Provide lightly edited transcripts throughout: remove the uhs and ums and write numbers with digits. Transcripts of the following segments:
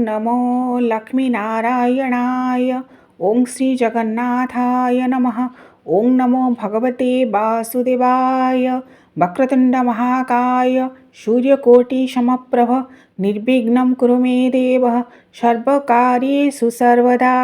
नमो लक्ष्मीनारायणाय। ओं श्री जगन्नाथाय नमः। ओं नमो भगवते वासुदेवाय। वक्रतुंड महाकाय सूर्यकोटि समप्रभ निर्विघ्नं कुरु मे देव सर्वकार्येषु सर्वदा।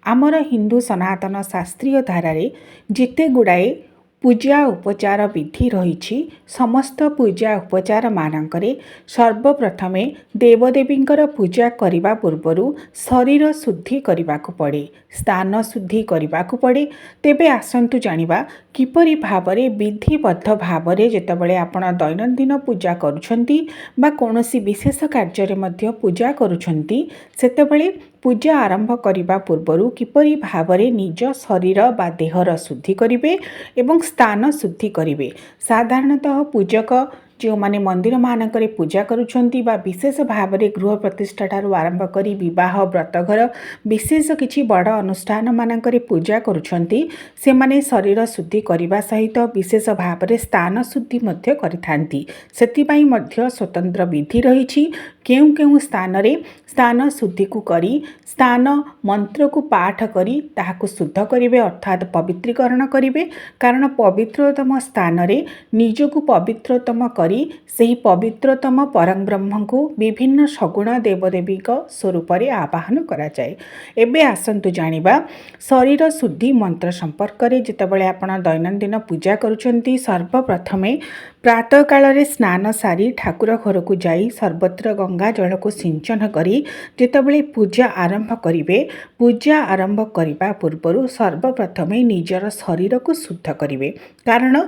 आमर हिंदू सनातन शास्त्रीय धारारे जिते गुड़ाए पूजा उपचार विधि रही समस्त पूजा उपचार मानकरे सर्वप्रथमे देवदेवींकर पूजा करने पूर्वर शरीर शुद्धि करने को पड़े, स्थान शुद्धि करने को पड़े। तेबे आसंतु जानिबा किपरि भावरे विधिबद्ध भावरे जेतेबेले आपण दैनंदिन पूजा करूछंती बा कोनोसी विशेष कार्य मध्य पूजा करूछंती सेतेबेले पूजा आरंभ करने पूर्वर किपरि भावरे निज शरीर बा देहर शुद्धि करिवे एवं स्थान शुद्धि करिवे। साधारणतः पूजक जो माने मंदिर मानकरे पूजा करूछंती बा विशेष भाव में गृह प्रतिष्ठा ठारू आरंभ करी विवाह व्रतघर विशेष किछि बड़ अनुष्ठान मानकरे पूजा करूछंती से माने शरीर शुद्धि करने सहित विशेष भाव में स्थान शुद्धि मध्य करिथांती। सेतिपई मध्य स्वतंत्र विधि रही। केउ केउ स्थान रे स्थान शुद्धि को करी स्थान मंत्र को पाठ करी ताहाको शुद्ध करिवे अर्थात पवित्रीकरण करिवे। कारण पवित्रतम स्थान रे निजको पवित्रतम करी सही पवित्रतम परम ब्रह्म को विभिन्न सगुण देवदेवी स्वरूप रे आवाहन करा जाए। एबे आसंतु जानिबा शरीर शुद्धि मंत्र संपर्क रे। जेतेबेले आपण दैनंदिन पूजा करूछंती सर्वप्रथमे प्रातः काल रे स्नान सारी ठाकुर घर को जाई सर्वत्र गंगा जल को सिंचन करी जेतेबेले पूजा आरंभ करिवे पूजा आरंभ करने पूर्वर सर्वप्रथमे निजर शरीर को शुद्ध करिवे। कारण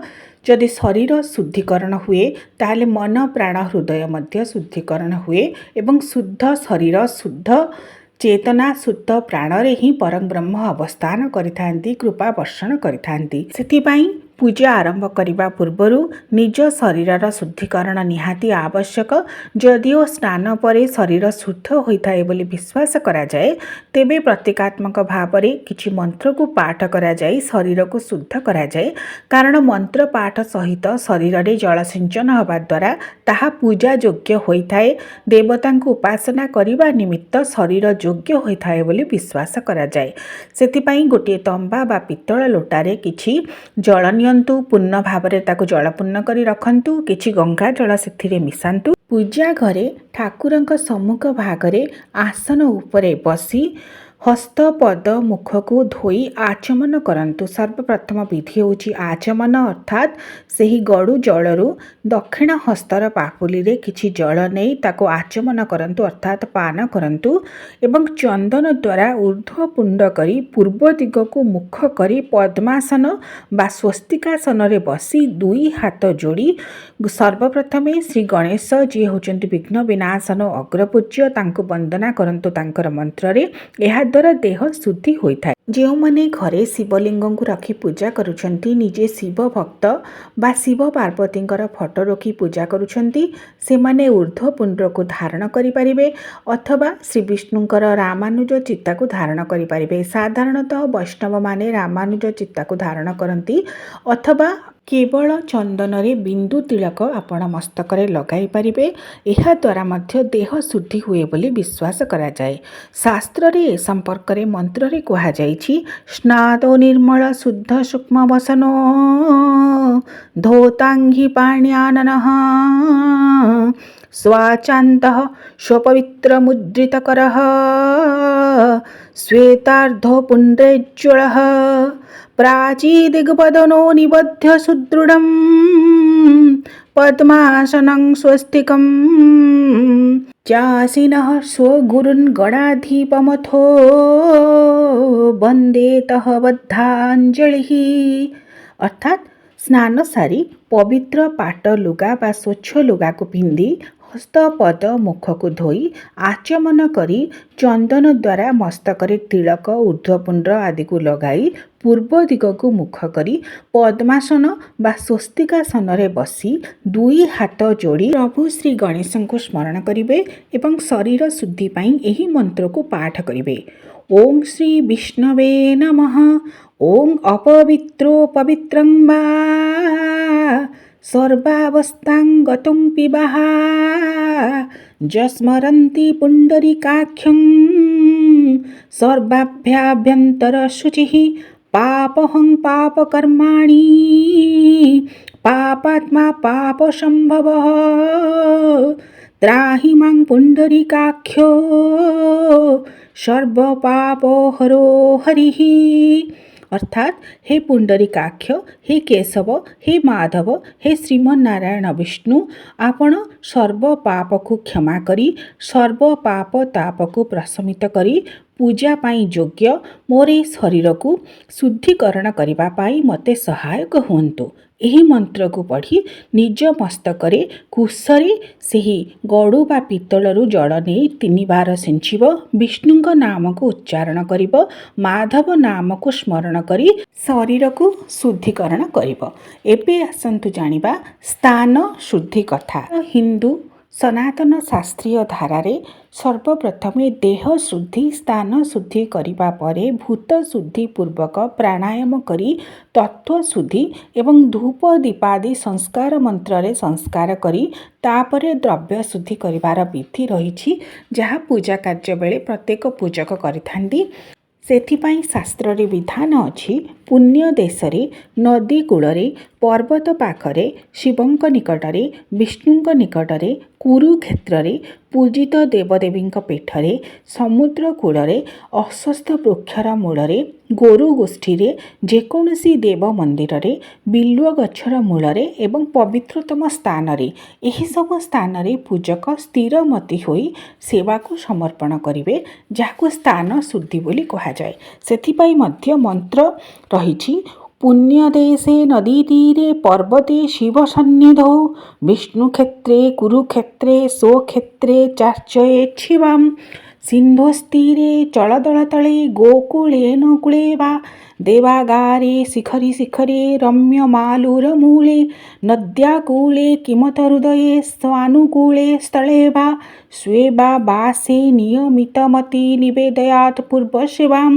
जदि शरीर शुद्धिकरण हुए ताले मन प्राण हृदय मध्य शुद्धिकरण हुए एवं शुद्ध शरीर शुद्ध चेतना शुद्ध प्राण रे ही परम ब्रह्म अवस्थान करिथांती कृपा वर्षण करिथांती। सेथिपई पूजा आरंभ करने पूर्वर निज शरीर शुद्धिकरण निहाती आवश्यक। जदिओ स्नान पर शरीर शुद्ध होता है बोली विश्वास करा जाए तेबे प्रतीकात्मक भाव में किछि मंत्र को पाठ करा जाए शरीर को शुद्ध करा जाए। कारण मंत्र पाठ सहित शरीर रे जल सिंचन होबा द्वारा ताहा पूजा योग्य होता है। देवता को उपासना करने निमित्त शरीर योग्य होता है बोली विश्वास करा जाए। सेथिपई गोटे तंबा बा पित्तल लोटारे किछि जल नियंतु पूर्ण भाव में ताको जलपूर्ण करी रखंतु किछि गंगा जल सेथिरे मिसांतु। पूजा घरे ठाकुरंक सम्मुख भागरे आसन उपरे बसी हस्त पद मुख को धोई आचमन करंतु। सर्वप्रथम विधि होची आचमन अर्थात सही गड़ु जलरू दक्षिण हस्तर पापुली रे किछि जल नहीं ताको आचमन करंतु अर्थात पान करंतु एवं चंदन द्वारा ऊर्ध्व पुंड करी पूर्व दिग को मुख करी पद्मासन बा स्वस्तिकासन रे बसी दुई हाथ जोड़ी सर्वप्रथमे श्री गणेश जी होचंती विघ्न विनाशन अग्रपूज्य तांको वंदना करंतु तांकर मंत्र रे। एहा द्वारा देह शुद्धि होता है। जो माने घरे शिवलिंग को रखी पूजा करुछंती निजे शिव भक्त बा शिव पार्वतींकर फोटो रखी पूजा करुछंती से माने ऊर्ध्व पुंड को धारण करि परिबे अथवा श्री विष्णुंकर रामानुज चित्ता को धारण करि परिबे। साधारणतः वैष्णव माने रामानुज चित्ता को धारण करंती अथवा केवल चंदन रे बिंदु तिलक आपण मस्तक रे लगाई परिबे। एहा द्वारा मध्य देह शुद्धि हुए बोली विश्वास करा जाए। शास्त्र रे संपर्क रे मंत्र रे कहा जाइछि स्नातो निर्मल शुद्ध सूक्ष्म वसनो धोतांघि पाण्याननः स्वाचान्तः स्वपवित्र मुद्रितकरः श्वेतार्धो पुण्ड्रेज्वलः प्राचीदिग्वदनो निबध्य सुदृढं पद्मासनं स्वस्तिकं चासीनः स्वगुरुन् गणाधिपमथो वन्देतः बद्धाञ्जलिः। अर्थात स्नान सारी पवित्र पाट लुगा बा स्वच्छ लुगा को पिंधि हस्त पद मुख को धोई आचमन करी चंदन द्वारा मस्तक तिलक ऊर्ध्वपुंड आदि को लगाई पूर्व दिग को मुख करी पद्मासन बा स्वस्तिकासन रे बसी दुई हाथ जोड़ी प्रभु श्री गणेश को स्मरण करिवे एवं शरीर शुद्धि पाई एही मंत्र को पाठ करिवे। ओं श्री विष्णवे नमः। ओं अपवित्रो पवित्रं वा सर्वावस्थां गतं पिबः जस्मरन्ति पुण्डरीकाख्यं सर्वाभ्याभ्यन्तरशुचिः पापहं पापकर्माणि पापात्मा पापसम्भवः त्राहि मां पुण्डरीकाख्यो सर्वपापहरो हरिः। अर्थात हे पुंडरीकाक्ष, हे केशव, हे माधव, हे श्रीमन्नारायण विष्णु, आपण सर्व पाप को क्षमा करी सर्व पाप ताप को प्रशमित करी पूजा पाई योग्य मोर शरीर को शुद्धिकरण करने पाई मते सहायक हुंतु। ଏହି ମନ୍ତ୍ରକୁ ପଢ଼ି ନିଜ ମସ୍ତକରେ କୁଶରେ ସେହି ଗଡ଼ୁ ବା ପିତ୍ତଳରୁ ଜଳ ନେଇ 3 ବାର ସିଞ୍ଚିବ। ବିଷ୍ଣୁଙ୍କ ନାମକୁ ଉଚ୍ଚାରଣ କରିବ। ମାଧବ ନାମକୁ ସ୍ମରଣ କରି ଶରୀରକୁ ଶୁଦ୍ଧିକରଣ କରିବ। ଏବେ ଆସନ୍ତୁ ଜାଣିବା ସ୍ଥାନ ଶୁଦ୍ଧି କଥା। ହିନ୍ଦୁ ସନାତନ ଶାସ୍ତ୍ରୀୟ ଧାରାରେ ସର୍ବପ୍ରଥମେ ଦେହ ଶୁଦ୍ଧି ସ୍ଥାନ ଶୁଦ୍ଧି କରିବା ପରେ ଭୂତ ଶୁଦ୍ଧି ପୂର୍ବକ ପ୍ରାଣାୟାମ କରି ତତ୍ତ୍ୱ ଶୁଦ୍ଧି ଏବଂ ଧୂପ ଦୀପାଦି ସଂସ୍କାର ମନ୍ତ୍ରରେ ସଂସ୍କାର କରି ତାପରେ ଦ୍ରବ୍ୟ ଶୁଦ୍ଧି କରିବାର ବିଧି ରହିଛି, ଯାହା ପୂଜା କାର୍ଯ୍ୟ ବେଳେ ପ୍ରତ୍ୟେକ ପୂଜକ କରିଥାନ୍ତି। ସେଥିପାଇଁ ଶାସ୍ତ୍ରରେ ବିଧାନ ଅଛି, ପୁଣ୍ୟ ଦେଶରେ, ନଦୀ କୂଳରେ, ପର୍ବତ ପାଖରେ, ଶିବଙ୍କ ନିକଟରେ, ବିଷ୍ଣୁଙ୍କ ନିକଟରେ, କୁରୁକ୍ଷେତ୍ରରେ, ପୂଜିତ ଦେବଦେବୀଙ୍କ ପୀଠରେ, ସମୁଦ୍ର କୂଳରେ, ଅଶ୍ୱତ୍ଥ ବୃକ୍ଷର ମୂଳରେ, ଗୋରୁ ଗୋଷ୍ଠୀରେ, ଯେକୌଣସି ଦେବ ମନ୍ଦିରରେ, ବିଲ୍ୱ ଗଛର ମୂଳରେ ଏବଂ ପବିତ୍ରତମ ସ୍ଥାନରେ, ଏହିସବୁ ସ୍ଥାନରେ ପୂଜକ ସ୍ଥିରମତି ହୋଇ ସେବାକୁ ସମର୍ପଣ କରିବେ, ଯାହାକୁ ସ୍ଥାନ ଶୁଦ୍ଧି ବୋଲି କୁହାଯାଏ। ସେଥିପାଇଁ ମଧ୍ୟ ମନ୍ତ୍ର ରହିଛି, ପୁଣ୍ୟ ଦେଶେ ନଦୀ ତୀରେ ପର୍ବତେ ଶିବ ସନ୍ନିଧୌ ବିଷ୍ଣୁ କ୍ଷେତ୍ରେ କୁରୁକ୍ଷେତ୍ରେ ସ୍ୱକ୍ଷେତ୍ରେ ଚାର୍ଚ୍ଚୟେଚ୍ଛିବାಂ ସିନ୍ଧୋସ୍ତୀରେ ଚଳଦଳ ତଳେ ଗୋକୁଳେନ କୂଳେ ବା ଦେବାଗାରେ ଶିଖରି ଶିଖରେ ରମ୍ୟମାଲୁର ମୂଳେ ନଦ୍ୟାକୂଳେ କିମତ ହୃଦये ସ୍ୱାନୁକୂଳେ ସ୍ଥଳେ ବା ସ୍ୱେ ବା ବାସେ ନିୟମିତମତି ନିବେଦୟାତ୍ ପୂର୍ବ ସେବାಂ।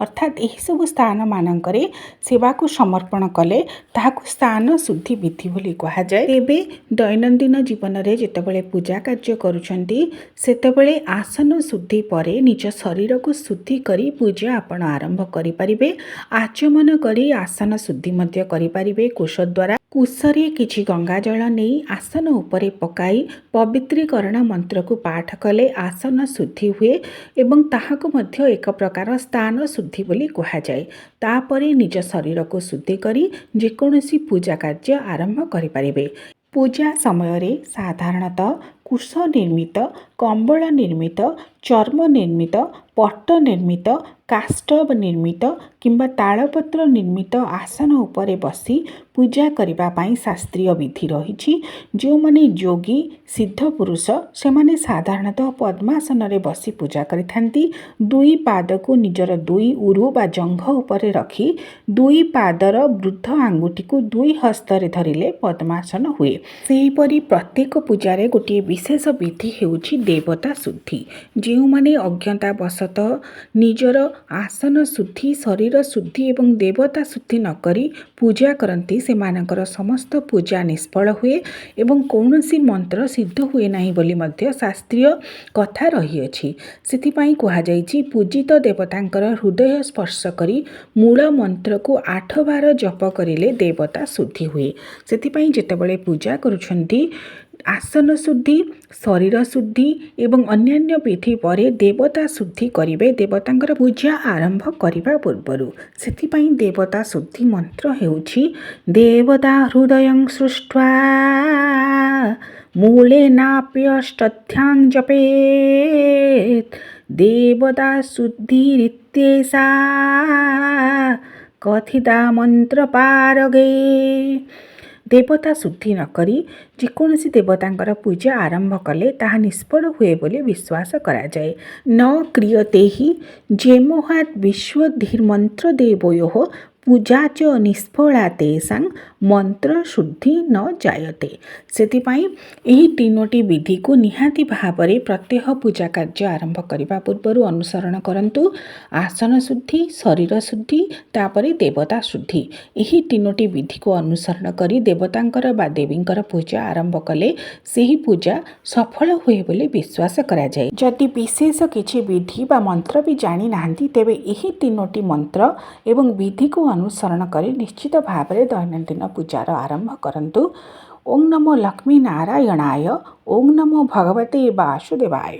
ଅର୍ଥାତ୍ ଏହିସବୁ ସ୍ଥାନମାନଙ୍କରେ ସେବାକୁ ସମର୍ପଣ କଲେ ତାହାକୁ ସ୍ଥାନ ଶୁଦ୍ଧି ବିଧି ବୋଲି କୁହାଯାଏ। ତେବେ ଦୈନନ୍ଦିନ ଜୀବନରେ ଯେତେବେଳେ ପୂଜା କାର୍ଯ୍ୟ କରୁଛନ୍ତି ସେତେବେଳେ ଆସନ ଶୁଦ୍ଧି ପରେ ନିଜ ଶରୀରକୁ ଶୁଦ୍ଧି କରି ପୂଜା ଆପଣ ଆରମ୍ଭ କରିପାରିବେ। ଆଚମନ କରି ଆସନ ଶୁଦ୍ଧି ମଧ୍ୟ କରିପାରିବେ କୁଶ ଦ୍ୱାରା। କୁଶରେ କିଛି ଗଙ୍ଗାଜଳ ନେଇ ଆସନ ଉପରେ ପକାଇ ପବିତ୍ରୀକରଣ ମନ୍ତ୍ରକୁ ପାଠ କଲେ ଆସନ ଶୁଦ୍ଧି ହୁଏ ଏବଂ ତାହାକୁ ମଧ୍ୟ ଏକ ପ୍ରକାର ସ୍ଥାନ ଶୁଦ୍ଧି ବୋଲି କୁହାଯାଏ। ତାପରେ ନିଜ ଶରୀରକୁ ଶୁଦ୍ଧି କରି ଯେକୌଣସି ପୂଜା କାର୍ଯ୍ୟ ଆରମ୍ଭ କରିପାରିବେ। ପୂଜା ସମୟରେ ସାଧାରଣତଃ କୁଶ ନିର୍ମିତ, କମ୍ବଳ ନିର୍ମିତ, ଚର୍ମ ନିର୍ମିତ, ପଟ୍ଟ ନିର୍ମିତ, କାଷ୍ଠ ନିର୍ମିତ କିମ୍ବା ତାଳପତ୍ର ନିର୍ମିତ ଆସନ ଉପରେ ବସି ପୂଜା କରିବା ପାଇଁ ଶାସ୍ତ୍ରୀୟ ବିଧି ରହିଛି। ଯେଉଁମାନେ ଯୋଗୀ ସିଦ୍ଧ ପୁରୁଷ ସେମାନେ ସାଧାରଣତଃ ପଦ୍ମାସନରେ ବସି ପୂଜା କରିଥାନ୍ତି। 2 ପାଦକୁ ନିଜର 2 ଉରୁ ବା ଜଙ୍ଘ ଉପରେ ରଖି 2 ପାଦର ବୃଦ୍ଧ ଆଙ୍ଗୁଠିକୁ 2 ହସ୍ତରେ ଧରିଲେ ପଦ୍ମାସନ ହୁଏ। ସେହିପରି ପ୍ରତ୍ୟେକ ପୂଜାରେ ଗୋଟିଏ ବିଶେଷ ବିଧି ହେଉଛି ଦେବତା ଶୁଦ୍ଧି। ଯେଉଁମାନେ ଅଜ୍ଞତାବଶତଃ ନିଜର ଆସନ ଶୁଦ୍ଧି, ଶରୀର ଶୁଦ୍ଧି ଏବଂ ଦେବତା ଶୁଦ୍ଧି ନ କରି ପୂଜା କରନ୍ତି ସେମାନଙ୍କର ସମସ୍ତ ପୂଜା ନିଷ୍ଫଳ ହୁଏ ଏବଂ କୌଣସି ମନ୍ତ୍ର ସିଦ୍ଧ ହୁଏ ନାହିଁ ବୋଲି ମଧ୍ୟ ଶାସ୍ତ୍ରୀୟ କଥା ରହିଅଛି। ସେଥିପାଇଁ କୁହାଯାଇଛି, ପୂଜିତ ଦେବତାଙ୍କର ହୃଦୟ ସ୍ପର୍ଶ କରି ମୂଳ ମନ୍ତ୍ରକୁ 8 ବାର ଜପ କରିଲେ ଦେବତା ଶୁଦ୍ଧି ହୁଏ। ସେଥିପାଇଁ ଯେତେବେଳେ ପୂଜା କରୁଛନ୍ତି ଆସନ ଶୁଦ୍ଧି, ଶରୀର ଶୁଦ୍ଧି ଏବଂ ଅନ୍ୟାନ୍ୟ ବିଧି ପରେ ଦେବତା ଶୁଦ୍ଧି କରିବେ ଦେବତାଙ୍କର ପୂଜା ଆରମ୍ଭ କରିବା ପୂର୍ବରୁ। ସେଥିପାଇଁ ଦେବତା ଶୁଦ୍ଧି ମନ୍ତ୍ର ହେଉଛି, ଦେବତା ହୃଦୟଂ ସୃଷ୍ଟ୍ୱା ମୂଳେନାପ୍ୟଷ୍ଟଧ୍ୟାଂ ଜପେତ୍ ଦେବତା ଶୁଦ୍ଧିରିତ୍ୟେଷା କଥିତା ମନ୍ତ୍ର ପାରଗେ। ଦେବତା ଶୁଦ୍ଧି ନ କରି ଯେକୌଣସି ଦେବତାଙ୍କର ପୂଜା ଆରମ୍ଭ କଲେ ତାହା ନିଷ୍ଫଳ ହୁଏ ବୋଲି ବିଶ୍ୱାସ କରାଯାଏ। ନ କ୍ରିୟତେ ହି ଯେମୋହାତ୍ ବିଶ୍ୱଧୀର୍ମନ୍ତ୍ର ଦେବୟୋଃ ପୂଜା च ନିଷ୍ଫଳା ତେଷାଂ ମନ୍ତ୍ର ଶୁଦ୍ଧି ନ ଜାୟତେ। ସେଥିପାଇଁ ଏହି ତିନୋଟି ବିଧିକୁ ନିହାତି ଭାବରେ ପ୍ରତ୍ୟହ ପୂଜା କାର୍ଯ୍ୟ ଆରମ୍ଭ କରିବା ପୂର୍ବରୁ ଅନୁସରଣ କରନ୍ତୁ। ଆସନ ଶୁଦ୍ଧି, ଶରୀର ଶୁଦ୍ଧି, ତାପରେ ଦେବତା ଶୁଦ୍ଧି। ଏହି ତିନୋଟି ବିଧିକୁ ଅନୁସରଣ କରି ଦେବତାଙ୍କର ବା ଦେବୀଙ୍କର ପୂଜା ଆରମ୍ଭ କଲେ ସେହି ପୂଜା ସଫଳ ହୁଏ ବୋଲି ବିଶ୍ୱାସ କରାଯାଏ। ଯଦି ବିଶେଷ କିଛି ବିଧି ବା ମନ୍ତ୍ର ବି ଜାଣିନାହାନ୍ତି ତେବେ ଏହି ତିନୋଟି ମନ୍ତ୍ର ଏବଂ ବିଧିକୁ ଅନୁସରଣ କରି ନିଶ୍ଚିତ ଭାବରେ ଦୈନନ୍ଦିନ ପୂଜାର ଆରମ୍ଭ କରନ୍ତୁ। ଓಂ ନମୋ ଲକ୍ଷ୍ମୀ ନାରାୟଣାୟ। ଓଂ ନମୋ ଭଗବତେ ବାସୁଦେବାୟ।